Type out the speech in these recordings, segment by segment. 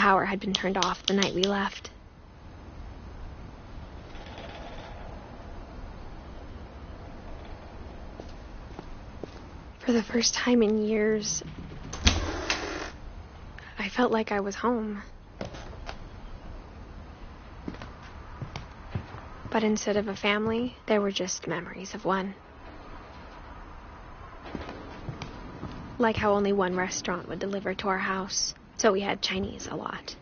power had been turned off the night we left. For the first time in years, I felt like I was home. But instead of a family, there were just memories of one. Like how only one restaurant would deliver to our house, so we had Chinese a lot.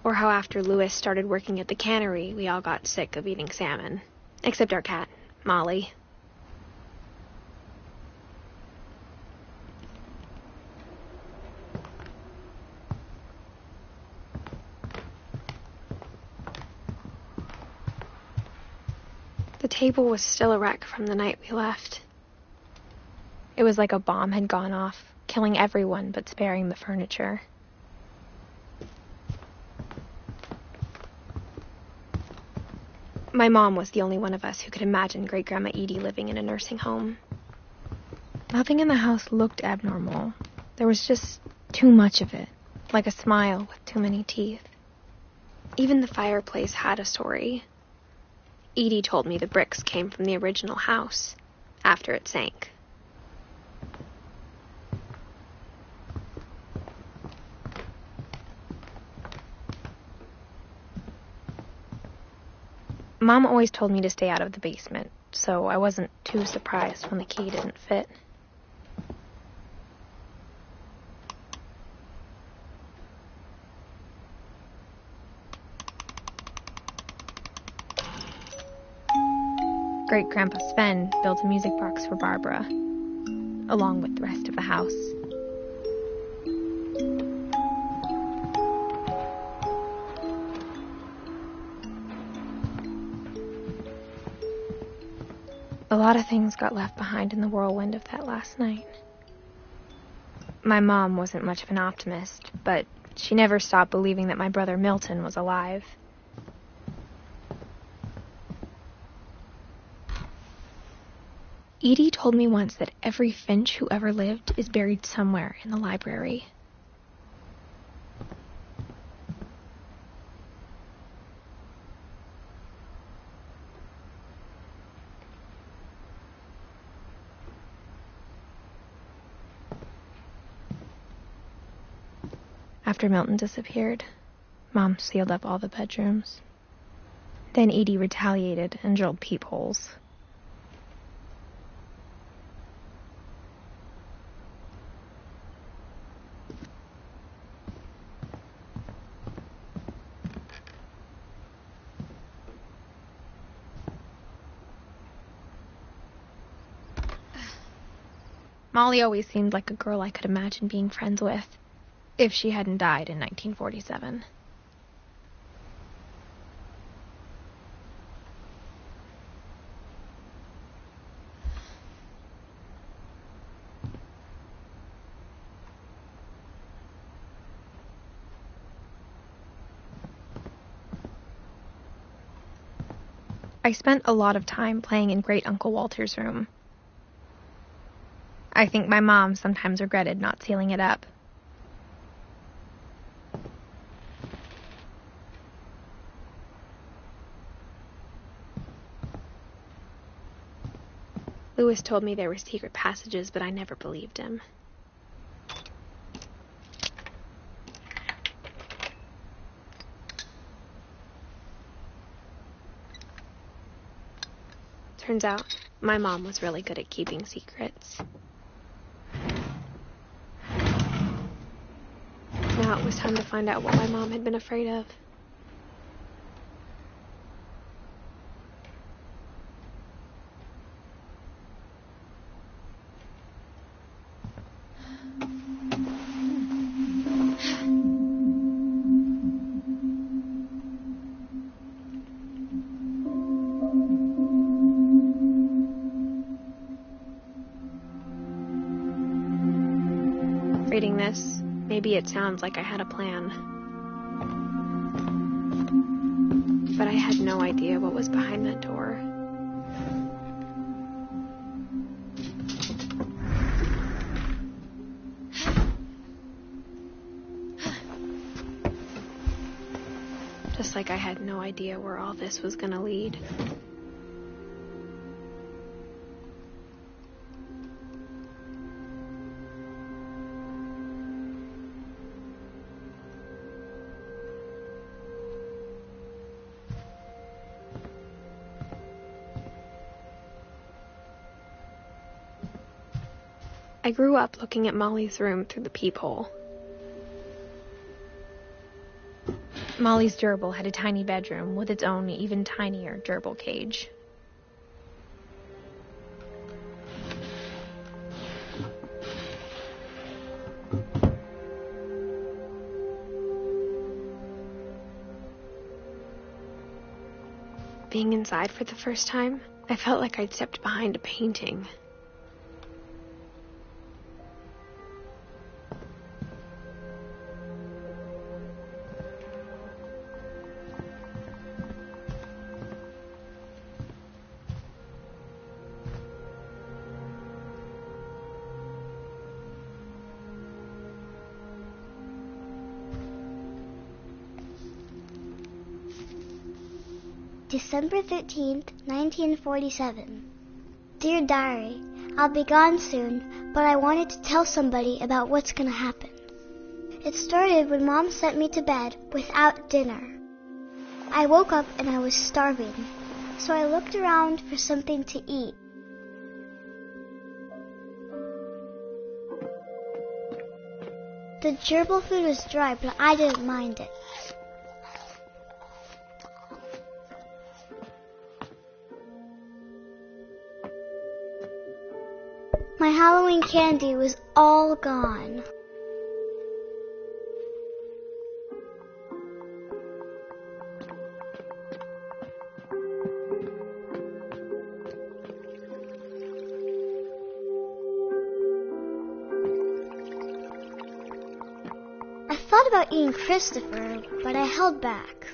Or how after Louis started working at the cannery, we all got sick of eating salmon. Except our cat, Molly. The table was still a wreck from the night we left. It was like a bomb had gone off, killing everyone but sparing the furniture. My mom was the only one of us who could imagine Great-Grandma Edie living in a nursing home. Nothing in the house looked abnormal. There was just too much of it, like a smile with too many teeth. Even the fireplace had a story. Edie told me the bricks came from the original house, after it sank. Mom always told me to stay out of the basement, so I wasn't too surprised when the key didn't fit. Great-Grandpa Sven built a music box for Barbara, along with the rest of the house. A lot of things got left behind in the whirlwind of that last night. My mom wasn't much of an optimist, but she never stopped believing that my brother Milton was alive. Edie told me once that every Finch who ever lived is buried somewhere in the library. After Milton disappeared, Mom sealed up all the bedrooms. Then Edie retaliated and drilled peepholes. Molly always seemed like a girl I could imagine being friends with, if she hadn't died in 1947. I spent a lot of time playing in Great Uncle Walter's room. I think my mom sometimes regretted not sealing it up. Louis told me there were secret passages, but I never believed him. Turns out, my mom was really good at keeping secrets. Now it was time to find out what my mom had been afraid of. Reading this, maybe it sounds like I had a plan. But I had no idea what was behind that door. just like I had no idea where all this was gonna lead. I grew up looking at Molly's room through the peephole. Molly's gerbil had a tiny bedroom with its own even tinier gerbil cage. Being inside for the first time, I felt like I'd stepped behind a painting. December 13th, 1947. Dear Diary, I'll be gone soon, but I wanted to tell somebody about what's going to happen. It started when Mom sent me to bed without dinner. I woke up and I was starving, so I looked around for something to eat. The gerbil food was dry, but I didn't mind it. My Halloween candy was all gone. I thought about eating Christopher, but I held back.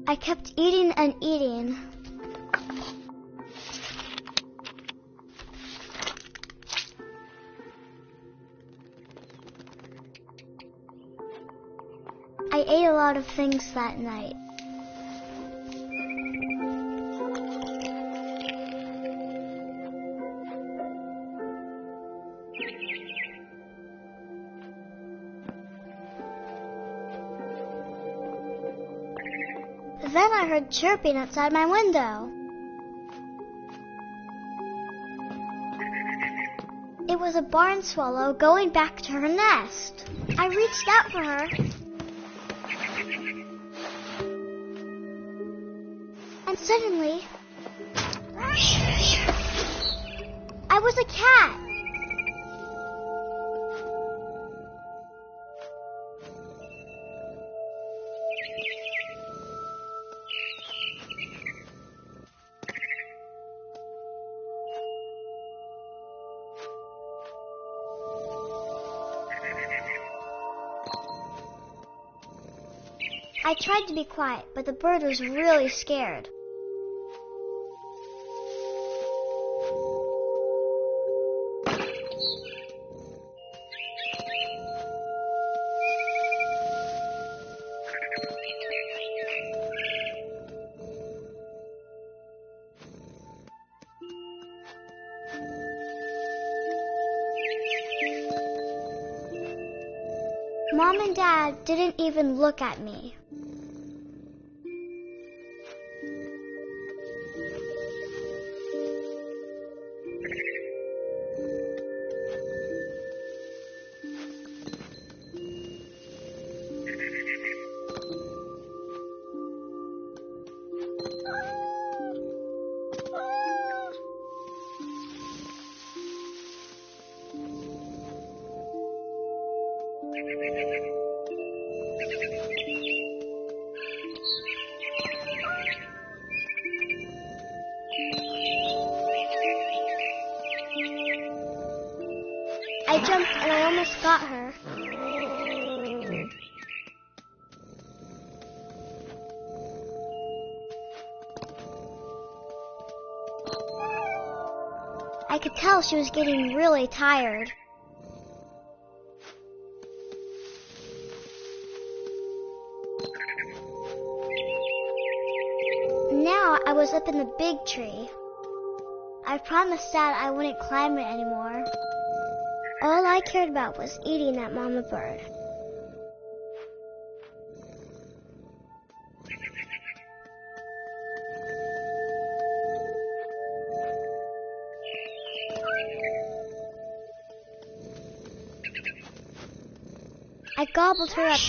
I kept eating and eating. I ate a lot of things that night. Then I heard chirping outside my window. It was a barn swallow going back to her nest. I reached out for her. And suddenly, I was a cat. I tried to be quiet, but the bird was really scared. Mom and Dad didn't even look at me. I jumped and I almost got her. I could tell she was getting really tired. Now I was up in the big tree. I promised Dad I wouldn't climb it anymore. All I cared about was eating that mama bird. I gobbled her up.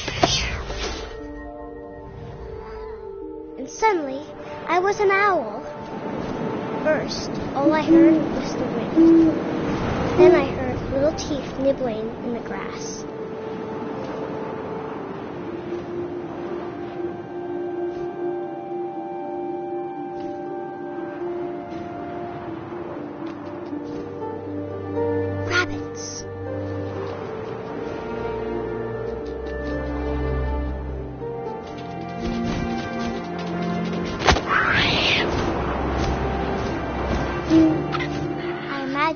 And suddenly, I was an owl. First, all I heard was the wind. Then I heard little teeth nibbling in the grass. Rabbits.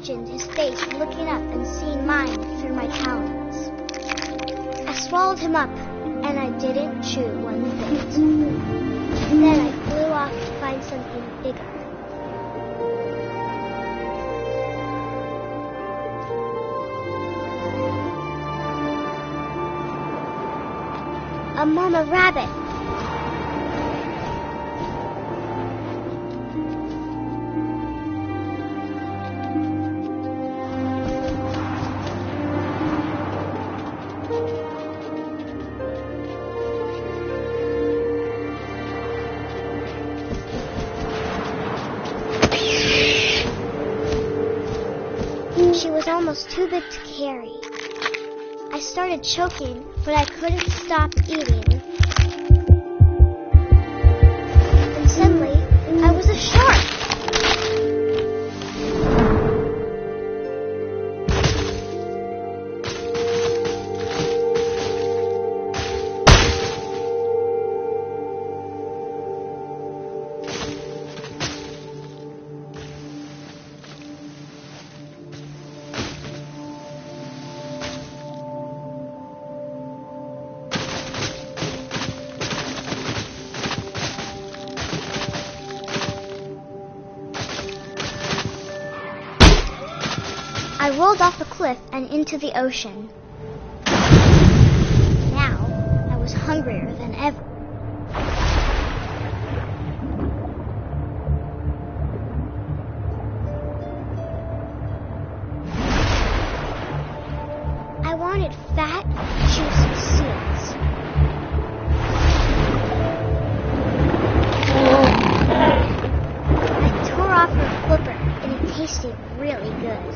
His face looking up and seeing mine through my talons. I swallowed him up, and I didn't chew one bit. Then I flew off to find something bigger. A mama rabbit. She was almost too big to carry. I started choking, but I couldn't stop eating. And suddenly, I was a shark. I rolled off the cliff and into the ocean. Now, I was hungrier than ever. I wanted fat, juicy seals. I tore off her flipper, and it tasted really good.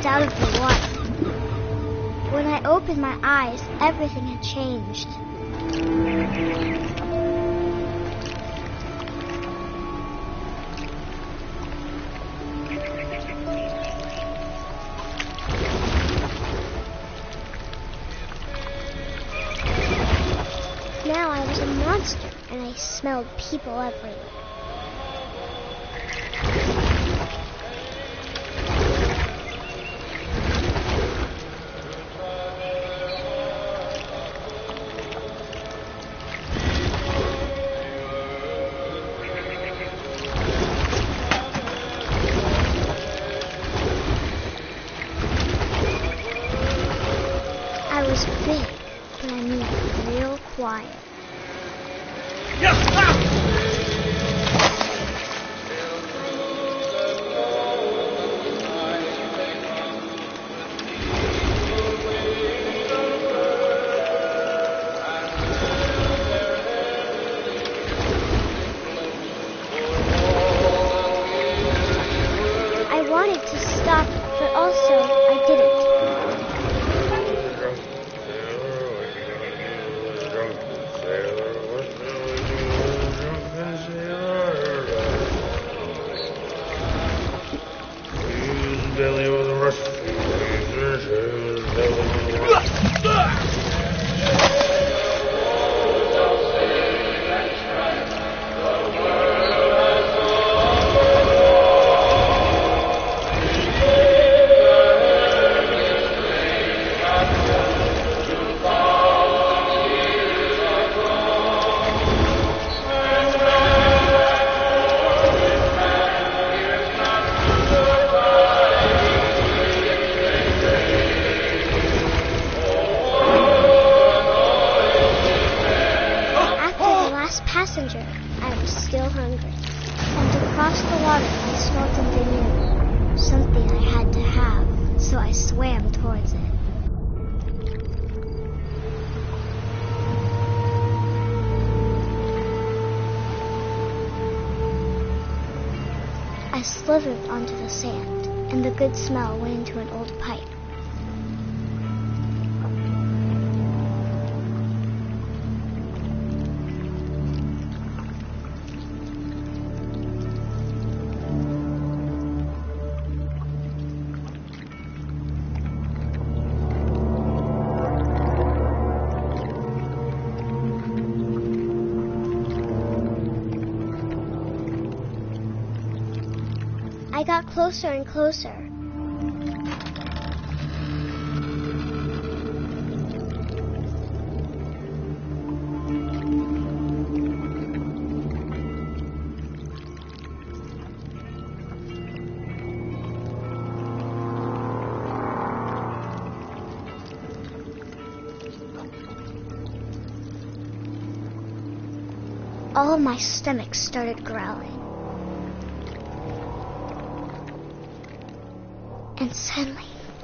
Out of the water. When I opened my eyes, everything had changed. Now I was a monster, and I smelled people everywhere. I was big, but I moved real quiet. I wanted to stop, but also I didn't. Passenger, I was still hungry. And across the water, I smelled something new. Something I had to have, so I swam towards it. I slithered onto the sand, and the good smell went into an old pipe. I got closer and closer. All of my stomach started growling. And suddenly,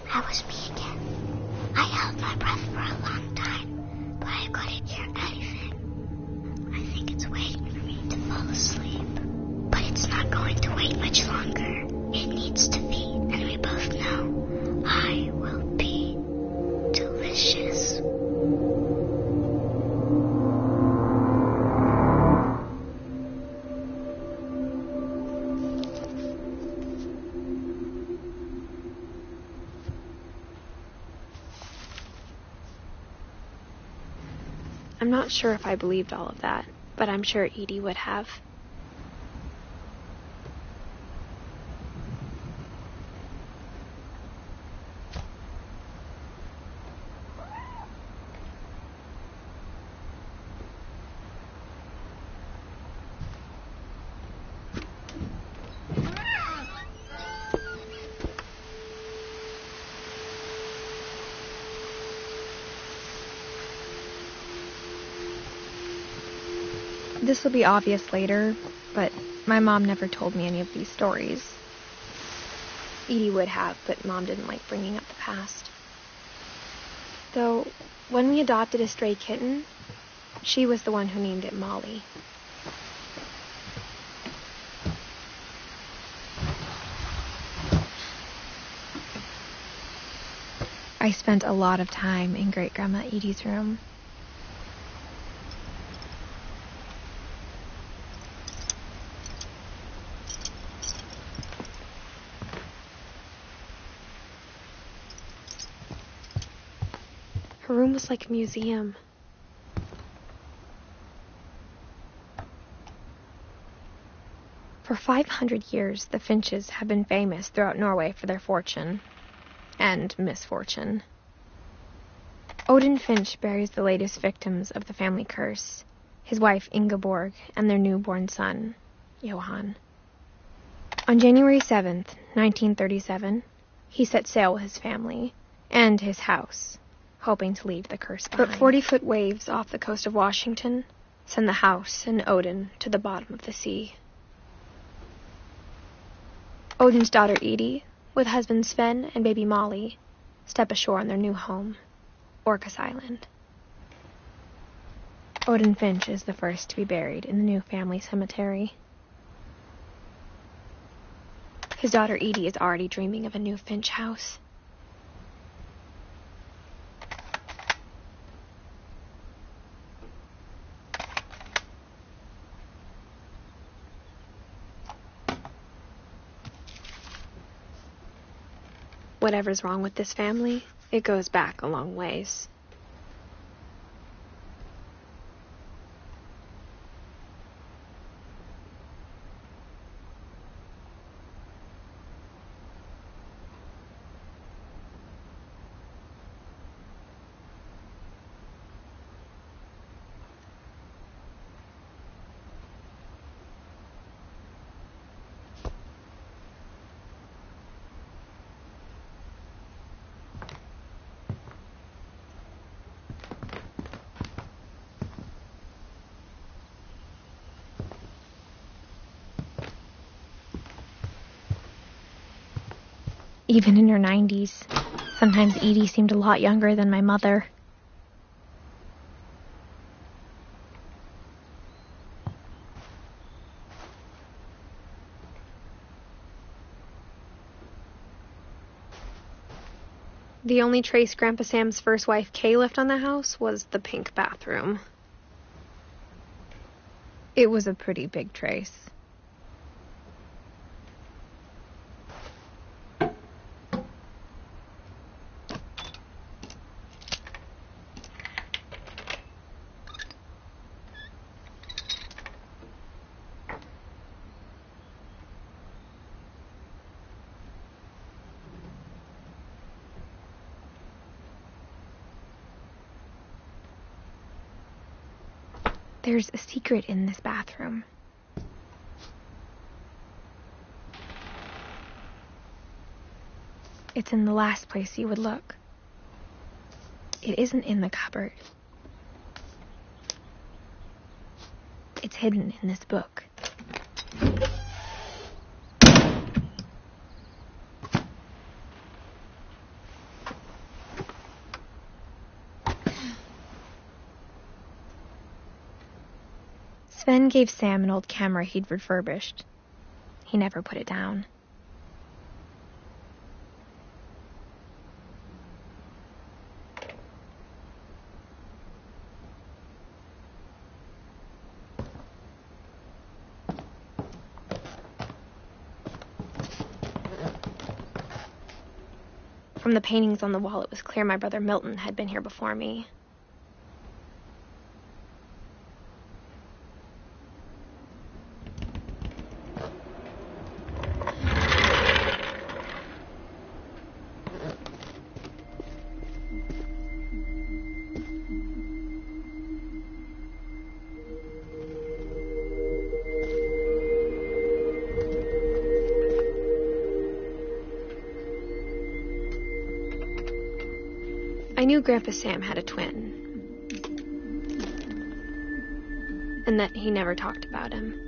I was me again. I held my breath for a long time, but I couldn't hear anything. I think it's waiting for me to fall asleep. But it's not going to wait much longer. It needs to be, and we both know I will be delicious. I'm not sure if I believed all of that, but I'm sure Edie would have. This will be obvious later, but my mom never told me any of these stories. Edie would have, but Mom didn't like bringing up the past. Though, when we adopted a stray kitten, she was the one who named it Molly. I spent a lot of time in Great-Grandma Edie's room. Her room was like a museum. For 500 years, the Finches have been famous throughout Norway for their fortune and misfortune. Odin Finch buries the latest victims of the family curse, his wife Ingeborg and their newborn son, Johan. On January 7th, 1937, he set sail with his family and his house, hoping to leave the curse behind. But 40-foot waves off the coast of Washington send the house and Odin to the bottom of the sea. Odin's daughter Edie, with husband Sven and baby Molly, step ashore on their new home, Orcas Island. Odin Finch is the first to be buried in the new family cemetery. His daughter Edie is already dreaming of a new Finch house. Whatever's wrong with this family, it goes back a long ways. Even in her 90s, sometimes Edie seemed a lot younger than my mother. The only trace Grandpa Sam's first wife, Kay, left on the house was the pink bathroom. It was a pretty big trace. There's a secret in this bathroom. It's in the last place you would look. It isn't in the cupboard. It's hidden in this book. Sven gave Sam an old camera he'd refurbished. He never put it down. From the paintings on the wall, it was clear my brother Milton had been here before me. I knew Grandpa Sam had a twin, and that he never talked about him.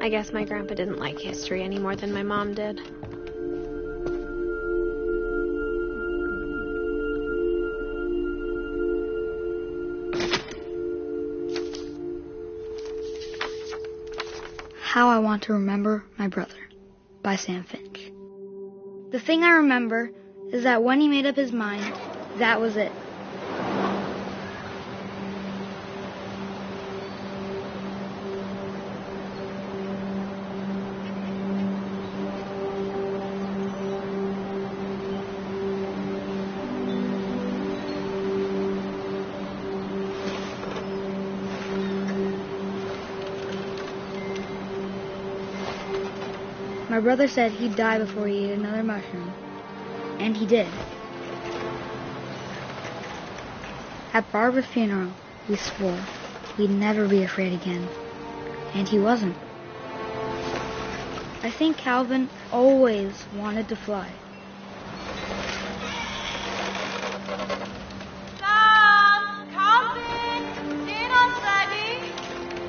I guess my grandpa didn't like history any more than my mom did. How I Want to Remember My Brother by Sam Finch. The thing I remember is that when he made up his mind, that was it. My brother said he'd die before he ate another mushroom. And he did. At Barbara's funeral, we swore we'd never be afraid again. And he wasn't. I think Calvin always wanted to fly. Sam! Calvin! Dinner's ready!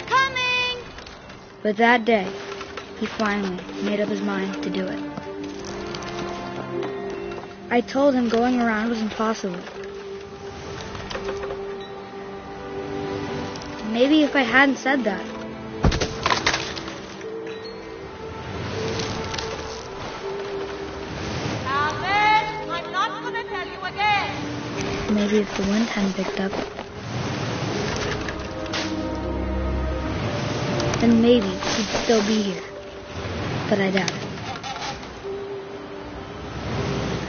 Coming! But that day, he finally made up his mind to do it. I told him going around was impossible. Maybe if I hadn't said that, Calvin! I'm not gonna tell you again! maybe if the wind hadn't picked up, then maybe he'd still be here. But I doubt it.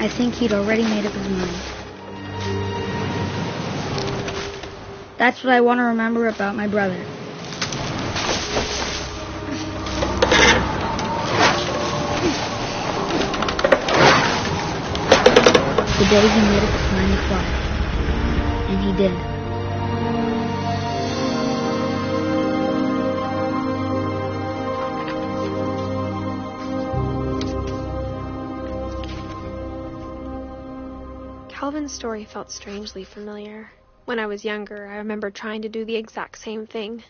I think he'd already made up his mind. That's what I want to remember about my brother. The day he made up his mind to fly. And he did. Calvin's story felt strangely familiar. When I was younger, I remember trying to do the exact same thing.